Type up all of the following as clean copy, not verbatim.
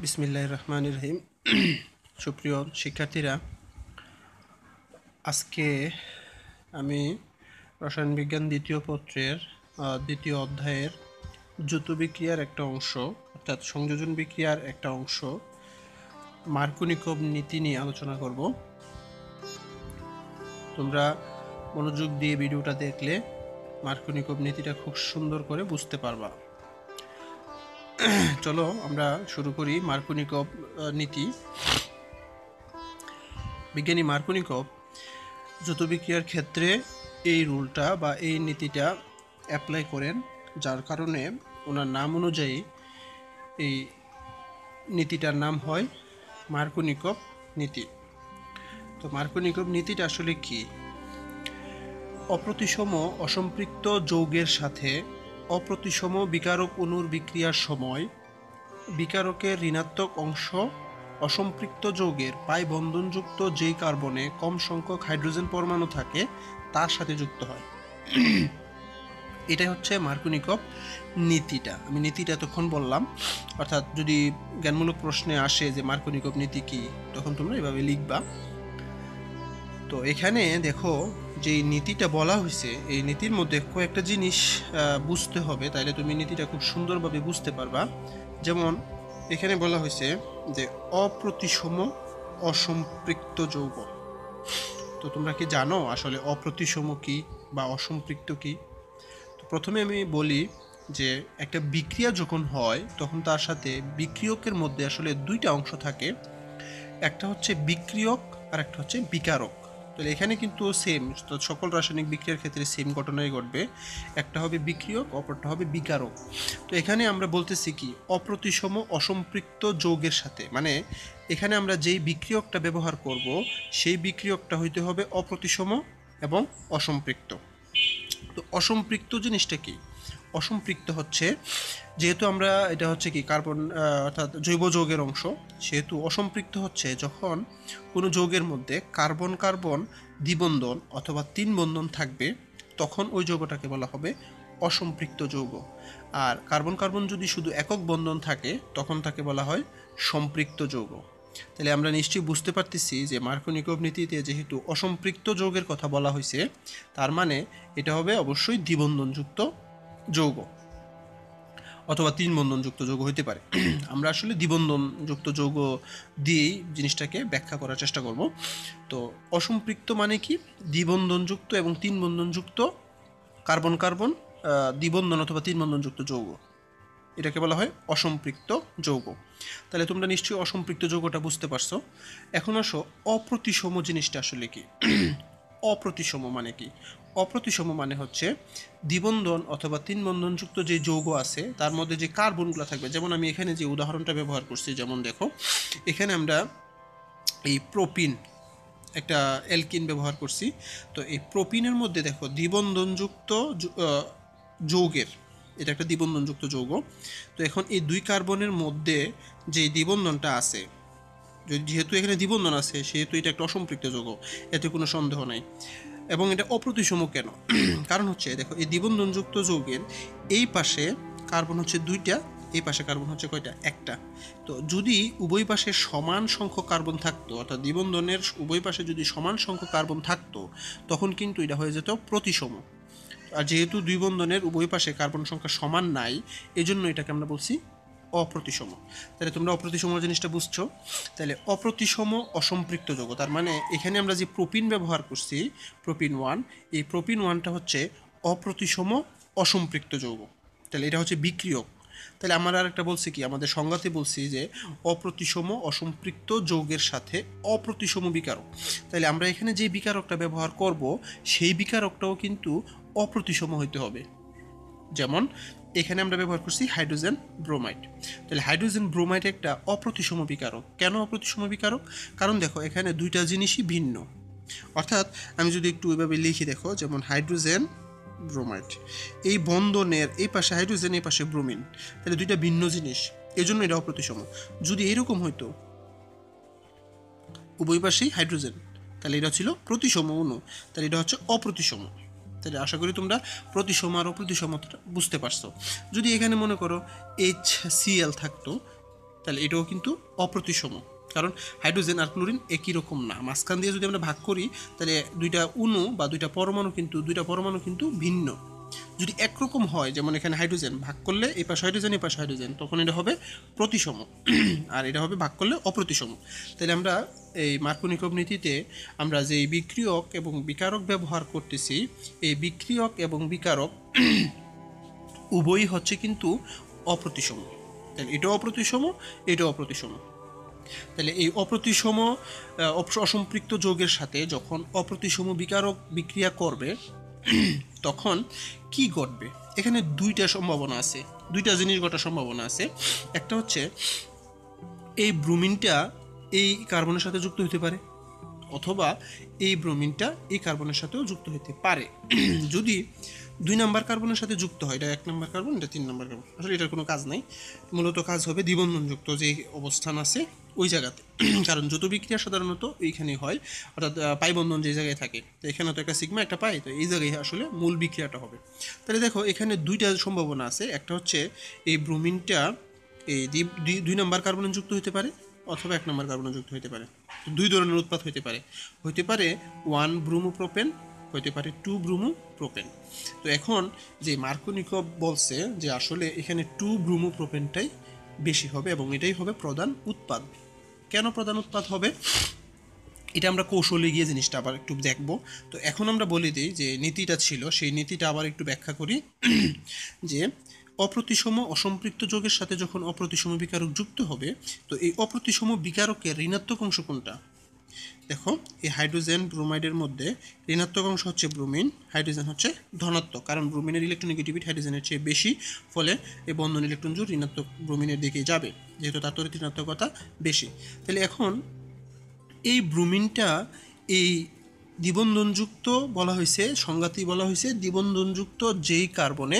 বিসমিল্লাহির রহমানির রহিম। সুপ্রিয় শিক্ষার্থীরা, আজকে আমি রসায়ন বিজ্ঞান দ্বিতীয় পত্রের দ্বিতীয় অধ্যায়ের যৌথ বিক্রিয়ার একটা অংশ অর্থাৎ সংযোজন বিক্রিয়ার একটা অংশ মার্কোনিকভ নীতি নিয়ে আলোচনা করব। তোমরা মনোযোগ দিয়ে ভিডিওটা দেখলে মার্কোনিকভ নীতিটা খুব সুন্দর করে বুঝতে পারবা। চলো আমরা শুরু করি মার্কোনিকভ নীতি। বিজ্ঞানী মার্কোনিকভ যৌথ বিক্রিয়ার ক্ষেত্রে এই রুলটা বা এই নীতিটা অ্যাপ্লাই করেন, যার কারণে ওনার নাম অনুযায়ী এই নীতিটার নাম হয় মার্কোনিকভ নীতি। তো মার্কোনিকভ নীতিটা আসলে কি? অপ্রতিসম অসম্পৃক্ত যৌগের সাথে অপ্রতিসম বিকারক অণুর বিক্রিয়ার সময় বিকারকের ঋণাত্মক অংশ অসম্পৃক্ত যৌগের পাই বন্ধনযুক্ত যেই কার্বনে কম সংখ্যক হাইড্রোজেন পরমাণু থাকে তার সাথে যুক্ত হয়। এটাই হচ্ছে মার্কোনিকভ নীতিটা। আমি নীতিটা এতক্ষণ বললাম, অর্থাৎ যদি জ্ঞানমূলক প্রশ্নে আসে যে মার্কোনিকভ নীতি কি, তখন তোমরা এভাবে লিখবা। তো এখানে দেখো যে নীতিটা বলা হয়েছে, এই নীতির মধ্যে কয়েকটা জিনিস বুঝতে হবে, তাইলে তুমি নীতিটা খুব সুন্দরভাবে বুঝতে পারবা। যেমন এখানে বলা হয়েছে যে অপ্রতিসম অসম্পৃক্ত যৌগ। তো তোমরা কি জানো আসলে অপ্রতিসম কি বা অসম্পৃক্ত কি? তো প্রথমে আমি বলি যে একটা বিক্রিয়া যখন হয় তখন তার সাথে বিক্রিয়কের মধ্যে আসলে দুইটা অংশ থাকে, একটা হচ্ছে বিক্রিয়ক আর একটা হচ্ছে বিকারক। তাহলে এখানে কিন্তু সেম, তো সকল রাসায়নিক বিক্রিয়ার ক্ষেত্রে সেম ঘটনাই ঘটবে, একটা হবে বিক্রিয়ক, অপরটা হবে বিকারক। তো এখানে আমরা বলতেছি কি অপ্রতিসম অসম্পৃক্ত যৌগের সাথে, মানে এখানে আমরা যেই বিক্রিয়কটা ব্যবহার করব সেই বিক্রিয়কটা হইতে হবে অপ্রতিসম এবং অসম্পৃক্ত। তো অসম্পৃক্ত জিনিসটা কি? অসম্পৃক্ত হচ্ছে, যেহেতু আমরা এটা হচ্ছে কি কার্বন অর্থাৎ জৈব যৌগের অংশ, সেহেতু অসম্পৃক্ত হচ্ছে যখন কোনো যৌগের মধ্যে কার্বন কার্বন দ্বিবন্ধন অথবা তিন বন্ধন থাকবে, তখন ওই যৌগটাকে বলা হবে অসম্পৃক্ত যৌগ। আর কার্বন কার্বন যদি শুধু একক বন্ধন থাকে তখন তাকে বলা হয় সম্পৃক্ত যৌগ। তাহলে আমরা নিশ্চয়ই বুঝতে পারতেছি যে মার্কোনিকভ নীতিতে যেহেতু অসম্পৃক্ত যৌগের কথা বলা হয়েছে, তার মানে এটা হবে অবশ্যই দ্বিবন্ধনযুক্ত যৌগ অথবা তিন বন্ধনযুক্ত যৌগ হইতে পারে। আমরা আসলে দ্বিবন্ধনযুক্ত যৌগ দিয়েই জিনিসটাকে ব্যাখ্যা করার চেষ্টা করব। তো অসম্পৃক্ত মানে কি? দ্বিবন্ধনযুক্ত এবং তিন বন্ধনযুক্ত কার্বন কার্বন দ্বিবন্ধন অথবা তিন বন্ধনযুক্ত যৌগ, এটাকে বলা হয় অসম্পৃক্ত যৌগ। তাহলে তোমরা নিশ্চয়ই অসম্পৃক্ত যৌগটা বুঝতে পারছো। এখন আসো অপ্রতিসম জিনিসটা আসলে কি? অপ্রতিসম মানে কি? অপ্রতিসম মানে হচ্ছে দ্বিবন্ধন অথবা তিন বন্ধনযুক্ত যে যৌগ আছে তার মধ্যে যে কার্বনগুলো থাকবে, যেমন আমি এখানে যে উদাহরণটা ব্যবহার করছি, যেমন দেখো এখানে আমরা এই প্রোপিন একটা অ্যালকিন ব্যবহার করছি। তো এই প্রোপিনের মধ্যে দেখো দ্বিবন্ধনযুক্ত যৌগের, এটা একটা দ্বিবন্ধনযুক্ত যৌগ। তো এখন এই দুই কার্বনের মধ্যে যে দ্বিবন্ধনটা আছে, যেহেতু এখানে দ্বিবন্ধন আছে সেহেতু এটা একটা অসম্পৃক্ত যৌগ, এতে কোনো সন্দেহ নাই। এবং এটা অপ্রতিসম কেন? কারণ হচ্ছে দেখো এই দ্বিবন্ধনযুক্ত যৌগের এই পাশে কার্বন হচ্ছে দুইটা, এই পাশে কার্বন হচ্ছে কয়টা? একটা। তো যদি উভয় পাশে সমান সংখ্যক কার্বন থাকতো, অর্থাৎ দ্বিবন্ধনের উভয় পাশে যদি সমান সংখ্যক কার্বন থাকতো, তখন কিন্তু এটা হয়ে যেত প্রতিসম। আর যেহেতু দুই বন্ধনের উভয় পাশে কার্বন সংখ্যা সমান নাই, এজন্য এটাকে আমরা বলছি অপ্রতিসম। তাহলে তোমরা অপ্রতিসম জিনিসটা বুঝছো। তাহলে অপ্রতিসম অসম্পৃক্ত যৌগ, তার মানে এখানে আমরা যে প্রোপিন ব্যবহার করছি প্রোপিন 1, এই প্রোপিন 1টা হচ্ছে অপ্রতিসম অসম্পৃক্ত যৌগ। তাহলে এটা হচ্ছে বিক্রিয়ক। তাহলে আমরা আর একটা বলছি কি, আমাদের সংজ্ঞাতে বলছি যে অপ্রতিসম অসম্পৃক্ত যৌগের সাথে অপ্রতিসম বিকারক। তাহলে আমরা এখানে যে বিকারকটা ব্যবহার করব সেই বিকারকটাও কিন্তু অপ্রতিসম হইতে হবে। যেমন এখানে আমরা ব্যবহার করছি হাইড্রোজেন ব্রোমাইড। তাহলে হাইড্রোজেন ব্রোমাইড একটা অপ্রতিসম বিকারক। কেন অপ্রতিসম বিকারক? কারণ দেখো এখানে দুইটা জিনিসই ভিন্ন। অর্থাৎ আমি যদি একটু ওইভাবে লিখি, দেখো যেমন হাইড্রোজেন ব্রোমাইড, এই বন্ধনের এই পাশে হাইড্রোজেন, এই পাশে ব্রোমিন, তাহলে দুইটা ভিন্ন জিনিস, এজন্য এটা অপ্রতিসম। যদি এরকম হইতো উভয় পাশেই হাইড্রোজেন, তাহলে এটা ছিল প্রতিসম অণু, তাহলে এটা হচ্ছে অপ্রতিসম। তাহলে আশা করি তোমরা প্রতিসম আর অপ্রতিসমতা বুঝতে পারছো। যদি এখানে মনে করো HCl থাকতো, তাহলে এটাও কিন্তু অপ্রতিসম, কারণ হাইড্রোজেন আর ক্লোরিন একই রকম না। মাঝখান দিয়ে যদি আমরা ভাগ করি তাহলে দুইটা অণু বা দুইটা পরমাণু কিন্তু ভিন্ন। যদি একরকম হয়, যেমন এখানে হাইড্রোজেন ভাগ করলে এই পাশে হাইড্রোজেন এই পাশে হাইড্রোজেন, তখন এটা হবে প্রতিসম আর এটা হবে ভাগ করলে অপ্রতিসম। তাহলে আমরা এই মার্কোনিকভ নীতিতে আমরা যে বিক্রিয়ক এবং বিকারক ব্যবহার করতেছি, এই বিক্রিয়ক এবং বিকারক উভয়ই হচ্ছে কিন্তু অপ্রতিসম। তাহলে এটাও অপ্রতিসম, এটাও অপ্রতিসম। তাহলে এই অসম্পৃক্ত যৌগের সাথে যখন অপ্রতিসম বিকারক বিক্রিয়া করবে তখন কি ঘটবে? এখানে দুইটা সম্ভাবনা আছে, দুইটা জিনিস ঘটার সম্ভাবনা আছে। একটা হচ্ছে এই ব্রোমিনটা এই কার্বনের সাথে যুক্ত হতে পারে, অথবা এই ব্রোমিনটা এই কার্বনের সাথেও যুক্ত হতে পারে। যদি 2 নাম্বার কার্বনের সাথে যুক্ত হয়, এটা 1 নাম্বার কার্বন, এটা 3 নাম্বার কার্বন, আসলে এটার কোনো কাজ নাই, মূলত কাজ হবে দ্বিবন্ধনযুক্ত যে অবস্থান আছে ওই জায়গাতে। কারণ যৌথ বিক্রিয়া সাধারণত এইখানেই হয়, অর্থাৎ পাই বন্ধন যে জায়গায় থাকে, তো এখানে তো একটা সিগমা একটা পাই, তো এই জায়গায় আসলে মূল বিক্রিয়াটা হবে। তাহলে দেখো এখানে দুইটা সম্ভাবনা আছে। একটা হচ্ছে এই ব্রোমিনটা এই 2 নাম্বার কার্বনে যুক্ত হতে পারে, অথবা 1 নাম্বার কার্বনে যুক্ত হতে পারে। দুই ধরনের উৎপাদ হতে পারে 1 ব্রোমোপ্রোপেন, হতে পারে 2 ব্রোমোপ্রোপেন। তো এখন যে মার্কোনিকভ বলছে যে আসলে এখানে 2 ব্রোমোপ্রোপেনটাই বেশি হবে এবং এটাই হবে প্রধান উৎপাদ। কেন প্রধান উৎপাদ হবে এটা আমরা কৌশলে গিয়ে জিনিসটা আবার একটু দেখব। তো এখন আমরা বলে দিই যে নীতিটা ছিল, সেই নীতিটা আবার একটু ব্যাখ্যা করি। যে অপ্রতিসম অসম্পৃক্ত যৌগের সাথে যখন অপ্রতিসম বিকারক যুক্ত হবে, তো এই অপ্রতিসম বিকারকের ঋণাত্মক অংশ কোনটা? দেখো এই হাইড্রোজেন ব্রোমাইডের মধ্যে ঋণাত্মক অংশ হচ্ছে ব্রোমিন, হাইড্রোজেন হচ্ছে ধনাত্মক, কারণ ব্রোমিনের ইলেকট্রোনেগেটিভিটি হাইড্রোজেনের চেয়ে বেশি, ফলে এই বন্ধন ইলেকট্রন জোড় ঋণাত্মক ব্রোমিনের দিকে যাবে, যেহেতু তার তড়িৎ ঋণাত্মকতা বেশি। তাহলে এখন এই ব্রোমিনটা এই দ্বিবন্ধনযুক্ত বলা হয়েছে, সংজ্ঞাতেই বলা হয়েছে দ্বিবন্ধনযুক্ত যেই কার্বনে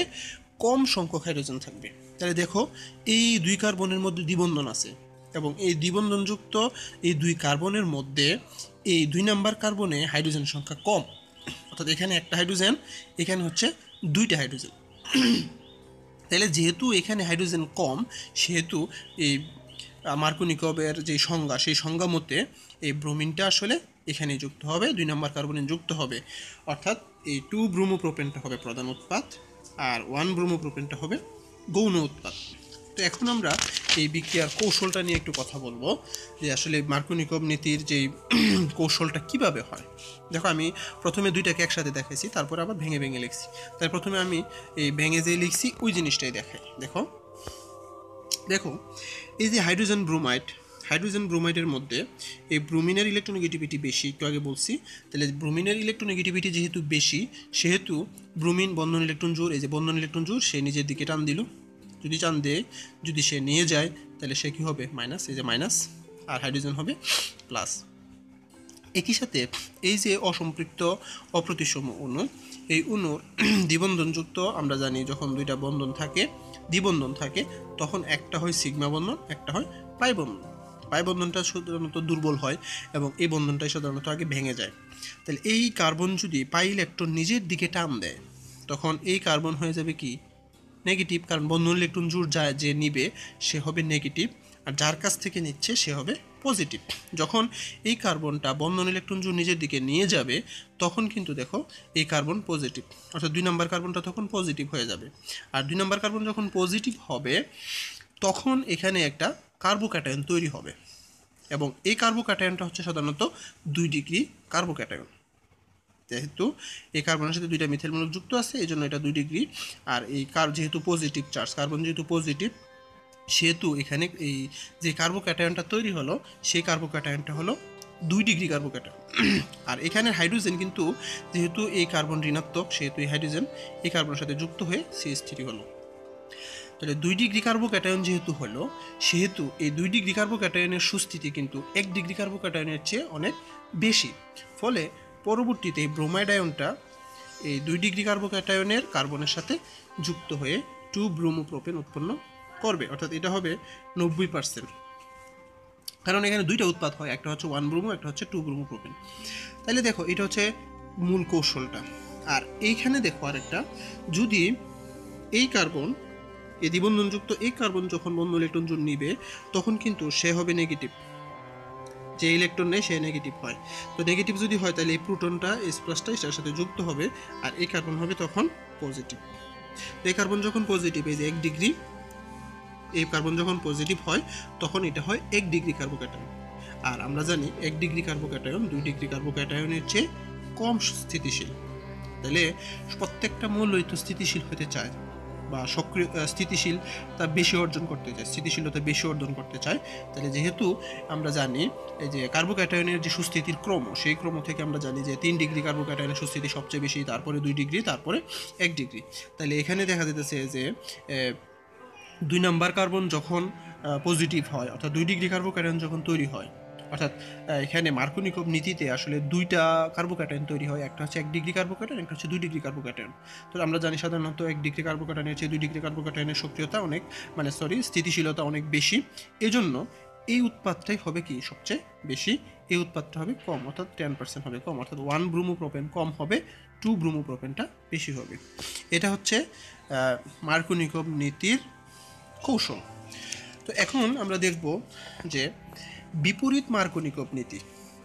কম সংখ্যক হাইড্রোজেন থাকবে। তাহলে দেখো এই 2 কার্বনের মধ্যে দ্বিবন্ধন আছে এবং এই দ্বিবন্ধনযুক্ত এই 2 কার্বনের মধ্যে এই 2 নাম্বার কার্বনে হাইড্রোজেন সংখ্যা কম, অর্থাৎ এখানে একটা হাইড্রোজেন, এখানে হচ্ছে 2টা হাইড্রোজেন। তাহলে যেহেতু এখানে হাইড্রোজেন কম, সেহেতু এই মার্কোনিকভের যে সংজ্ঞা, সেই সংজ্ঞা মতে এই ব্রোমিনটা আসলে এখানে যুক্ত হবে, 2 নাম্বার কার্বনে যুক্ত হবে, অর্থাৎ এই 2 ব্রোমোপ্রোপেনটা হবে প্রধান উৎপাদ আর 1 ব্রোমোপ্রোপেনটা হবে গৌণ উৎপাদ। তো এখন আমরা এই বিক্রিয়ার কৌশলটা নিয়ে একটু কথা বলবো, যে আসলে মার্কোনিকভ নীতির যে কৌশলটা কিভাবে হয়। দেখো আমি প্রথমে দুইটাকে একসাথে দেখাইছি, তারপর আবার ভেঙে ভেঙে লিখছি। তাই প্রথমে আমি এই ভেঙে যে লিখছি ওই জিনিসটাই দেখাই। দেখো এই যে হাইড্রোজেন ব্রোমাইডের মধ্যে এই ব্রোমিনের ইলেকট্রোনেগেটিভিটি বেশি, একটু আগে বলছি। তাহলে ব্রোমিনের ইলেকট্রোনেগেটিভিটি যেহেতু বেশি, সেহেতু ব্রোমিন বন্ধন ইলেকট্রন জোড়, এই যে বন্ধন ইলেকট্রন জোড়, সে নিজের দিকে টান দিল। যদি টান দেয়, যদি সে নিয়ে যায়, তাহলে সে কী হবে? মাইনাস, এই যে মাইনাস, আর হাইড্রোজেন হবে প্লাস। একই সাথে এই যে অসম্পৃক্ত অপ্রতিসম অণু, এই অণুর দ্বিবন্ধনযুক্ত, আমরা জানি যখন দুইটা বন্ধন থাকে, দ্বিবন্ধন থাকে, তখন একটা হয় সিগমা বন্ধন, একটা হয় পাই বন্ধন। পাই বন্ধনটা সাধারণত দুর্বল হয় এবং এই বন্ধনটাই সাধারণত আগে ভেঙে যায়। তাহলে এই কার্বন যদি পাই ইলেকট্রন নিজের দিকে টান দেয়, তখন এই কার্বন হয়ে যাবে কি? নেগেটিভ, কারণ বন্ধন ইলেকট্রন জোড় যায় যে নিবে সে হবে নেগেটিভ, আর যার কাছ থেকে নিচ্ছে সে হবে পজিটিভ। যখন এই কার্বনটা বন্ধন ইলেকট্রন জোড় নিজের দিকে নিয়ে যাবে, তখন কিন্তু দেখো এই কার্বন পজিটিভ, অর্থাৎ 2 নাম্বার কার্বনটা তখন পজিটিভ হয়ে যাবে। আর 2 নাম্বার কার্বন যখন পজিটিভ হবে, তখন এখানে একটা কার্বোক্যাটায়ন তৈরি হবে এবং এই কার্বোক্যাটায়নটা হচ্ছে সাধারণত 2 ডিগ্রি কার্বোক্যাটায়ন। যেহেতু এই কার্বনের সাথে 2টা মিথাইল মূলক যুক্ত আছে, এই জন্য এটা 2 ডিগ্রি। আর এই যেহেতু পজিটিভ চার্জ, কার্বন যেহেতু পজিটিভ, সেহেতু এখানে এই যে কার্বোক্যাটায়নটা তৈরি হলো, সেই কার্বোক্যাটায়নটা হলো 2 ডিগ্রি কার্বোক্যাটায়ন। আর এখানে হাইড্রোজেন কিন্তু যেহেতু এই কার্বন ঋণাত্মক, সেহেতু এই হাইড্রোজেন এই কার্বনের সাথে যুক্ত হয়ে CH3 হলো। তাহলে 2 ডিগ্রি কার্বোক্যাটায়ন যেহেতু হলো, সেহেতু এই 2 ডিগ্রি কার্বোক্যাটায়নের সুস্থিতি কিন্তু 1 ডিগ্রি কার্বোক্যাটায়নের চেয়ে অনেক বেশি। ফলে পরবর্তীতে এই ব্রোমাইড আয়নটা এই 2 ডিগ্রি কার্বোক্যাটায়নের কার্বনের সাথে যুক্ত হয়ে 2 ব্রোমোপ্রোপেন উৎপন্ন করবে, অর্থাৎ এটা হবে 90%। কারণ এখানে 2টা উৎপাদ হয়, একটা হচ্ছে 1 ব্রোমো, একটা হচ্ছে 2 ব্রোমোপ্রোপেন। তাহলে দেখো এটা হচ্ছে মূল কৌশলটা। আর এইখানে দেখো আরেকটা, যদি এই কার্বন এই দ্বিবন্ধনযুক্ত এই কার্বন যখন বন্ধন ইলেকট্রন জোড় নিবে তখন কিন্তু সে হবে নেগেটিভ, যে ইলেকট্রন নেই সে নেগেটিভ হয়। তো নেগেটিভ যদি হয় তাহলে এই প্রোটনটা এস প্লাসটা এটার সাথে যুক্ত হবে, আর এই কার্বন হবে তখন পজিটিভ। তো এই কার্বন যখন পজিটিভ, এই যে 1 ডিগ্রি, এই কার্বন যখন পজিটিভ হয় তখন এটা হয় 1 ডিগ্রি কার্বোক্যাটায়ন। আর আমরা জানি 1 ডিগ্রি কার্বোক্যাটায়ন 2 ডিগ্রি কার্বোক্যাটায়নের চেয়ে কম স্থিতিশীল। তাহলে প্রত্যেকটা মৌলই তো স্থিতিশীল হতে চায় বা সক্রিয় স্থিতিশীলতা বেশি অর্জন করতে চায়, স্থিতিশীলতা বেশি অর্জন করতে চায়। তাহলে যেহেতু আমরা জানি এই যে কার্বোক্যাটায়নের যে সুস্থিতির ক্রম, সেই ক্রম থেকে আমরা জানি যে 3 ডিগ্রি কার্বোক্যাটায়নের সুস্থিতি সবচেয়ে বেশি, তারপরে 2 ডিগ্রি, তারপরে 1 ডিগ্রি। তাহলে এখানে দেখা যেতেছে যে 2 নাম্বার কার্বন যখন পজিটিভ হয়, অর্থাৎ 2 ডিগ্রি কার্বোক্যাটায়ন যখন তৈরি হয়, অর্থাৎ এখানে মার্কোনিকভ নীতিতে আসলে 2টা কার্বোক্যাটায়ন তৈরি হয়, একটা হচ্ছে 1 ডিগ্রি কার্বোক্যাটায়ন, একটা হচ্ছে 2 ডিগ্রি কার্বোক্যাটায়ন। তো আমরা জানি সাধারণত 1 ডিগ্রি কার্বোক্যাটায়নের চেয়ে 2 ডিগ্রি কার্বোক্যাটায়নের সক্রিয়তা অনেক, স্থিতিশীলতা অনেক বেশি। এজন্য এই উৎপাদটাই হবে কি সবচেয়ে বেশি, এই উৎপাদটা হবে কম, অর্থাৎ 10% হবে কম, অর্থাৎ 1 ব্রোমোপ্রোপেন কম হবে, 2 ব্রোমোপ্রোপেনটা বেশি হবে। এটা হচ্ছে মার্কোনিকভ নীতির কৌশল। তো এখন আমরা দেখব যে বিপরীত মার্কোনিকভ নীতি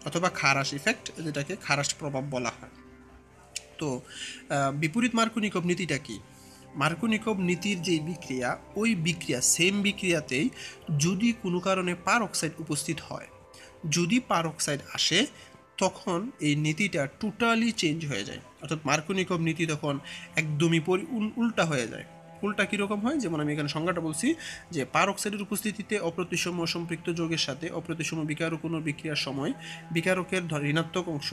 অথবা খারাস ইফেক্ট, যেটাকে খারাস প্রভাব বলা হয়। তো বিপরীত মার্কোনিকভ নীতিটা কি? মার্কোনিকভ নীতির যে বিক্রিয়া, ওই বিক্রিয়া সেম বিক্রিয়াতেই যদি কোনো কারণে পারঅক্সাইড উপস্থিত হয়, যদি পারঅক্সাইড আসে, তখন এই নীতিটা টোটালি চেঞ্জ হয়ে যায়, অর্থাৎ মার্কোনিকভ নীতি তখন একদমই উল্টা হয়ে যায়। উল্টা কীরকম হয়? যেমন আমি এখানে সংজ্ঞাটা বলছি যে পারঅক্সাইডের উপস্থিতিতে অপ্রতিসম অসম্পৃক্ত যৌগের সাথে অপ্রতিসম বিকারক অণুর বিক্রিয়ার সময় বিকারকের ঋণাত্মক অংশ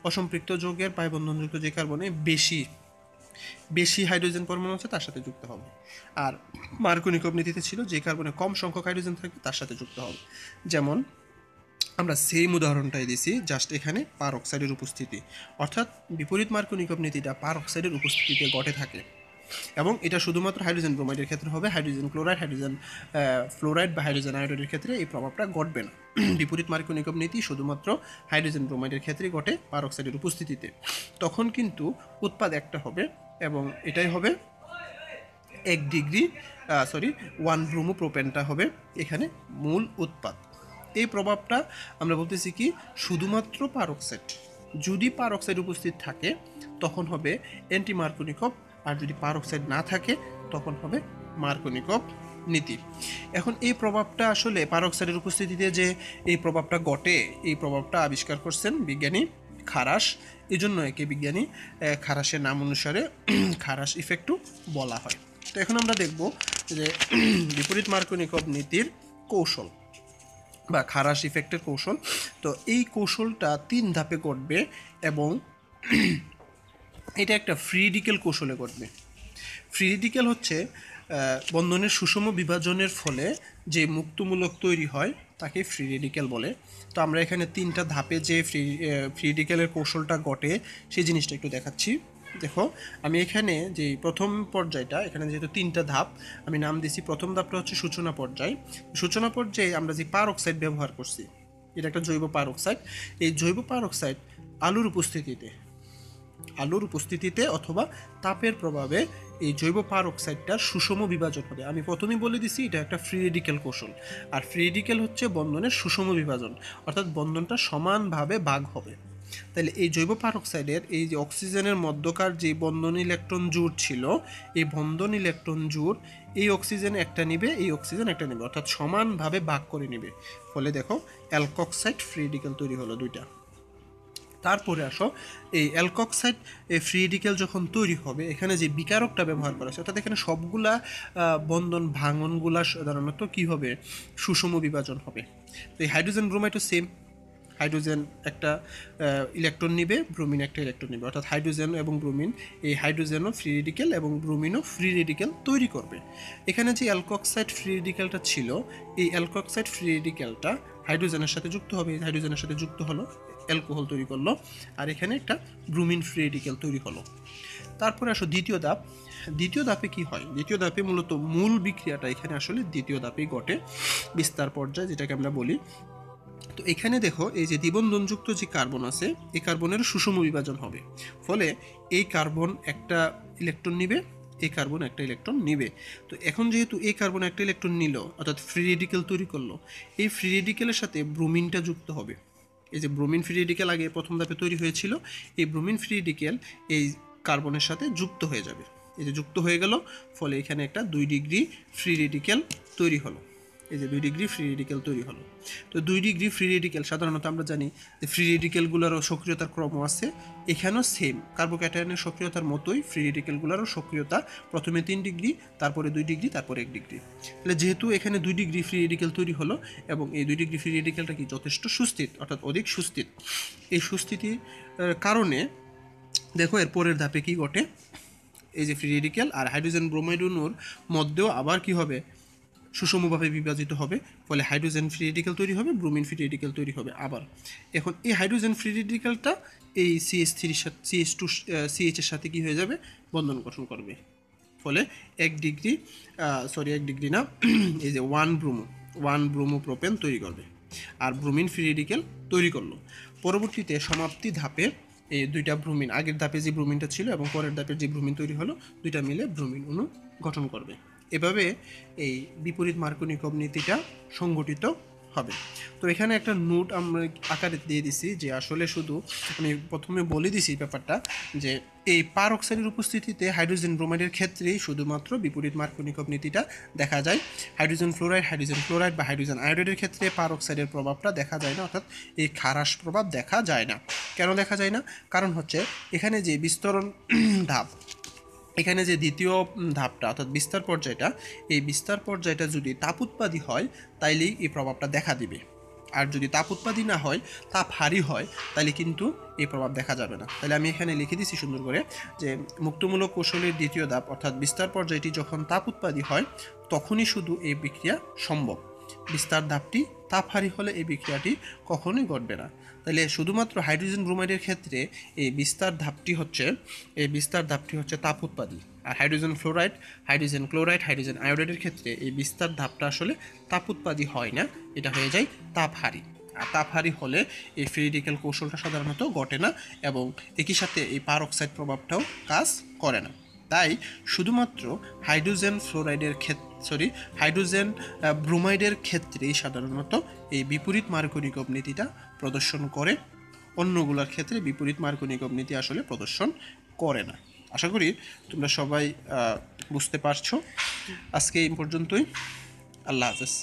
অসম্পৃক্ত যৌগের পাই বন্ধনযুক্ত যে কার্বনে বেশি হাইড্রোজেন পরমাণু আছে তার সাথে যুক্ত হবে। আর মার্কোনিকভ নীতিতে ছিল যে কার্বনে কম সংখ্যক হাইড্রোজেন থাকবে তার সাথে যুক্ত হবে। যেমন আমরা সেম উদাহরণটাই দিছি, জাস্ট এখানে পারঅক্সাইডের উপস্থিতি, অর্থাৎ বিপরীত মার্কোনিকভ নীতিটা পারঅক্সাইডের উপস্থিতিতে ঘটে থাকে, এবং এটা শুধুমাত্র হাইড্রোজেন ব্রোমাইডের ক্ষেত্রে হবে। হাইড্রোজেন ক্লোরাইড, হাইড্রোজেন ফ্লোরাইড বা হাইড্রোজেন আয়োডাইডের ক্ষেত্রে এই প্রভাবটা ঘটবে না। বিপরীত মার্কোনিকভ নীতি শুধুমাত্র হাইড্রোজেন ব্রোমাইডের ক্ষেত্রে ঘটে পারঅক্সাইডের উপস্থিতিতে। তখন কিন্তু উৎপাদ একটা হবে, এবং এটাই হবে 1 ডিগ্রি 1 ব্রোমোপ্রোপেনটা হবে এখানে মূল উৎপাদ। এই প্রভাবটা আমরা বলতেছি কি শুধুমাত্র পারঅক্সাইড, যদি পারঅক্সাইড উপস্থিত থাকে তখন হবে অ্যান্টি মার্কোনিকভ, আর যদি পারঅক্সাইড না থাকে তখন হবে মার্কোনিকভ নীতি। এখন এই প্রভাবটা আসলে পারঅক্সাইডের উপস্থিতিতে যে এই প্রভাবটা ঘটে, এই প্রভাবটা আবিষ্কার করছেন বিজ্ঞানী খারাস, এই জন্য একে বিজ্ঞানী খারাসের নাম অনুসারে খারাস ইফেক্টও বলা হয়। তো এখন আমরা দেখব যে বিপরীত মার্কোনিকভ নীতির কৌশল বা খারাস ইফেক্টের কৌশল। তো এই কৌশলটা 3 ধাপে ঘটবে, এবং এটা একটা ফ্রি রেডিক্যাল কৌশলে ঘটবে। ফ্রি রেডিক্যাল হচ্ছে বন্ধনের সুষম বিভাজনের ফলে যে মুক্তমূলক তৈরি হয় তাকে ফ্রি রেডিক্যাল বলে। তো আমরা এখানে 3টা ধাপে যে ফ্রি রেডিক্যালের কৌশলটা ঘটে সেই জিনিসটা একটু দেখাচ্ছি। দেখো, আমি এখানে যে প্রথম পর্যায়টা, এখানে যেহেতু 3টা ধাপ আমি নাম দিছি, প্রথম ধাপটা হচ্ছে সূচনা পর্যায়। সূচনা পর্যায়ে আমরা যে পারঅক্সাইড ব্যবহার করছি, এটা একটা জৈব পারঅক্সাইড। এই জৈব পারঅক্সাইড আলুর উপস্থিতিতে অথবা তাপের প্রভাবে এই জৈব পারঅক্সাইডটার সুষম বিভাজন হবে। আমি প্রথমেই বলে দিছি এটা একটা ফ্রি রেডিক্যাল কৌশল, আর ফ্রি রেডিক্যাল হচ্ছে বন্ধনের সুষম বিভাজন, অর্থাৎ বন্ধনটা সমানভাবে ভাগ হবে। তাহলে এই জৈব পারঅক্সাইডের এই যে অক্সিজেনের মধ্যকার যে বন্ধন ইলেকট্রন জোড় ছিল, এই বন্ধন ইলেকট্রন জোড় এই অক্সিজেন একটা নিবে, এই অক্সিজেন একটা নেবে, অর্থাৎ সমানভাবে ভাগ করে নেবে। ফলে দেখো অ্যালকক্সাইড ফ্রি রেডিক্যাল তৈরি হলো 2টা। তারপরে আসো এই অ্যালকক্সাইড ফ্রি রেডিক্যাল যখন তৈরি হবে, এখানে যে বিকারকটা ব্যবহার করা হয়েছে, অর্থাৎ এখানে সবগুলা বন্ধন ভাঙনগুলা সাধারণত কী হবে, সুষম বিভাজন হবে। তো এই হাইড্রোজেন ব্রোমাইডও সেম, হাইড্রোজেন একটা ইলেকট্রন নিবে, ব্রোমিন একটা ইলেকট্রন নিবে, অর্থাৎ হাইড্রোজেন এবং ব্রোমিন, এই হাইড্রোজেনও ফ্রি রেডিক্যাল এবং ব্রোমিনও ফ্রি রেডিক্যাল তৈরি করবে। এখানে যে অ্যালকক্সাইড ফ্রি রেডিক্যালটা ছিল, এই অ্যালকক্সাইড ফ্রি রেডিক্যালটা হাইড্রোজেনের সাথে যুক্ত হবে, এই হাইড্রোজেনের সাথে যুক্ত হলো, অ্যালকোহল তৈরি করলো, আর এখানে একটা ব্রোমিন ফ্রি রেডিক্যাল তৈরি হলো। তারপরে আসো দ্বিতীয় ধাপ। দ্বিতীয় ধাপে কি হয়? দ্বিতীয় ধাপে মূলত মূল বিক্রিয়াটা এখানে আসলে দ্বিতীয় ধাপেই ঘটে, বিস্তার পর্যায়ে যেটাকে আমরা বলি। তো এখানে দেখো এই যে দ্বিবন্ধনযুক্ত যে কার্বন আছে, এই কার্বনের সুষম বিভাজন হবে, ফলে এই কার্বন একটা ইলেকট্রন নিবে, এই কার্বন একটা ইলেকট্রন নিবে। তো এখন যেহেতু এই কার্বন একটা ইলেকট্রন নিল, অর্থাৎ ফ্রি রেডিকেল তৈরি করলো, এই ফ্রি রেডিকেলের সাথে ব্রোমিনটা যুক্ত হবে। এই যে ব্রোমিন ফ্রি রেডিকেল আগে প্রথম ধাপে তৈরি হয়েছিল, এই ব্রোমিন ফ্রি রেডিকেল এই কার্বনের সাথে যুক্ত হয়ে যাবে। এই যে যুক্ত হয়ে গেল, ফলে এখানে একটা 2 ডিগ্রি ফ্রি রেডিকেল তৈরি হলো। এই যে 2 ডিগ্রি ফ্রি রেডিকেল তৈরি হলো। তো 2 ডিগ্রি ফ্রি রেডিকেল সাধারণত আমরা জানি যে ফ্রি রেডিকেলগুলোরও সক্রিয়তার ক্রম আছে, এখানেও সেম কার্বোক্যাটায়নের সক্রিয়তার মতোই ফ্রি রেডিকেলগুলোরও সক্রিয়তা, প্রথমে 3 ডিগ্রি, তারপরে 2 ডিগ্রি, তারপরে 1 ডিগ্রি। তাহলে যেহেতু এখানে 2 ডিগ্রি ফ্রি রেডিকেল তৈরি হলো এবং এই 2 ডিগ্রি ফ্রি রেডিকেলটা কি যথেষ্ট সুস্থির, অর্থাৎ অধিক সুস্থির। এই সুস্থিতির কারণে দেখো এর পরের ধাপে কি ঘটে, এই যে ফ্রি রেডিকেল আর হাইড্রোজেন ব্রোমাইড অণুর মধ্যেও আবার কি হবে, সুষমভাবে বিভাজিত হবে, ফলে হাইড্রোজেন ফ্রি রেডিকেল তৈরি হবে, ব্রোমিন ফ্রি রেডিকেল তৈরি হবে আবার। এখন এই হাইড্রোজেন ফ্রি রেডিকেলটা এই CH2 এর সাথে কি হয়ে যাবে, বন্ধন গঠন করবে, ফলে 1 ডিগ্রি না এই যে 1 ব্রোমো প্রোপেন তৈরি করবে, আর ব্রোমিন ফ্রি রেডিকেল তৈরি করলো। পরবর্তীতে সমাপ্তি ধাপে এই দুইটা ব্রোমিন, আগের ধাপে যে ব্রোমিনটা ছিল এবং পরের ধাপে যে ব্রোমিন তৈরি হলো, দুইটা মিলে ব্রোমিন অণু গঠন করবে। এভাবে এই বিপরীত মার্কোনিকভ নীতিটা সংগঠিত হবে। তো এখানে একটা নোট আমরা আকারে দিয়ে দিছি, যে আসলে শুধু আমি প্রথমে বলে দিছি ব্যাপারটা, যে এই পার অক্সাইডের উপস্থিতিতে হাইড্রোজেন ব্রোমাইডের ক্ষেত্রেই শুধুমাত্র বিপরীত মার্কোনিকভ নীতিটা দেখা যায়। হাইড্রোজেন ক্লোরাইড বা হাইড্রোজেন আয়োডাইডের ক্ষেত্রে পার অক্সাইডের প্রভাবটা দেখা যায় না, অর্থাৎ এই খারাস প্রভাব দেখা যায় না। কেন দেখা যায় না? কারণ হচ্ছে এখানে যে বিস্তরণ ধাপ, এখানে যে দ্বিতীয় ধাপটা অর্থাৎ বিস্তার পর্যায়টা, এই বিস্তার পর্যায়টা যদি তাপ উৎপাদী হয় তাইলেই এই প্রভাবটা দেখা দিবে, আর যদি তাপ উৎপাদী না হয়, তাপ হারি হয়, তাহলে কিন্তু এই প্রভাব দেখা যাবে না। তাহলে আমি এখানে লিখে দিছি সুন্দর করে, যে মুক্তমূলক কৌশলের দ্বিতীয় ধাপ অর্থাৎ বিস্তার পর্যায়টি যখন তাপ উৎপাদী হয় তখনই শুধু এই বিক্রিয়া সম্ভব। বিস্তার ধাপটি তাপহারী হলে এই বিক্রিয়াটি কখনোই ঘটবে না। তাহলে শুধুমাত্র হাইড্রোজেন ব্রোমাইডের ক্ষেত্রে এই বিস্তার ধাপটি হচ্ছে তাপ উৎপাদী, আর হাইড্রোজেন ক্লোরাইড, হাইড্রোজেন আয়োডাইডের ক্ষেত্রে এই বিস্তার ধাপটা আসলে তাপ উৎপাদী হয় না, এটা হয়ে যায় তাপহারী। আর তাপহারী হলে এই ফ্রি রেডিকেল কৌশলটা সাধারণত ঘটে না, এবং একই সাথে এই পার অক্সাইড প্রভাবটাও কাজ করে না। তাই শুধুমাত্র হাইড্রোজেন ব্রোমাইডের ক্ষেত্রেই সাধারণত এই বিপরীত মার্কোনিকভ নীতিটা প্রদর্শন করে, অন্যগুলোর ক্ষেত্রে বিপরীত মার্কোনিকভ নীতি আসলে প্রদর্শন করে না। আশা করি তোমরা সবাই বুঝতে পারছো। আজকে এই পর্যন্তই। আল্লাহ হাফেজ।